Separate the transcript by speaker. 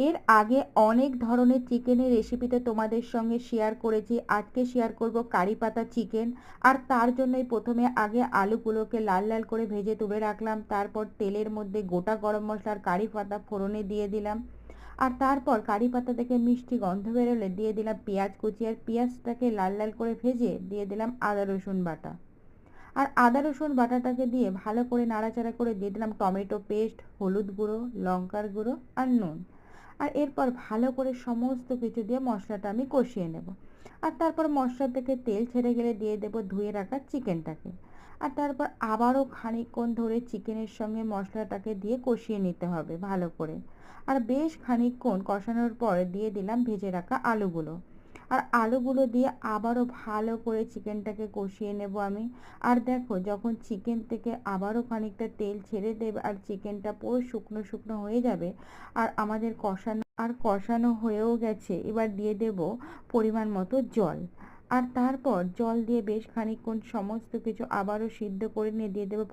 Speaker 1: এর আগে অনেক ধরনের চিকেনের রেসিপি তো তোমাদের সঙ্গে শেয়ার করেছি। আজকে শেয়ার করব কারি পাতা চিকেন। আর তার জন্যই প্রথমে আগে আলুগুলোকে লাল লাল করে ভেজে তুলে রাখলাম। তারপর তেলের মধ্যে গোটা গরম মশলা আর কারি পাতা ফোড়নে দিয়ে দিলাম। আর তারপর কারি পাতা থেকে মিষ্টি গন্ধ বেরোলে দিয়ে দিলাম পেঁয়াজ কুচি, আর পেঁয়াজটাকে লাল লাল করে ভেজে দিয়ে দিলাম আদা রসুন বাটা। আর আদা রসুন বাটাটাকে দিয়ে ভালো করে নাড়াচাড়া করে দিয়ে দিলাম টমেটো পেস্ট, হলুদ গুঁড়ো, লঙ্কার গুঁড়ো আর নুন। আর এরপর ভালো করে সমস্ত কিছু দিয়ে মশলাটা আমি কষিয়ে নেব। আর তারপর মশলা থেকে তেল ছেড়ে গেলে দিয়ে দেব ধুয়ে রাখা চিকেনটাকে। আর তারপর আবারও খানিকক্ষণ ধরে চিকেনের সঙ্গে মশলাটাকে দিয়ে কষিয়ে নিতে হবে ভালো করে। আর বেশ খানিকক্ষণ কষানোর পর দিয়ে দিলাম ভেজে রাখা আলুগুলো। আর আলুগুলো দিয়ে আবারও ভালো করে চিকেনটাকে কষিয়ে নেব আমি। আর দেখো যখন চিকেন থেকে আবারও খানিকটা তেল ছেড়ে দেবে আর চিকেনটা পুরো শুকনো শুকনো হয়ে যাবে, আর আমাদের কষানো হয়েও গেছে, এবার দিয়ে দেব পরিমাণ মতো জল। আর তারপর জল দিয়ে বেশ খানিকক্ষণ সমস্ত কিছু আবারও সিদ্ধ করে নিয়ে দিয়ে দেবো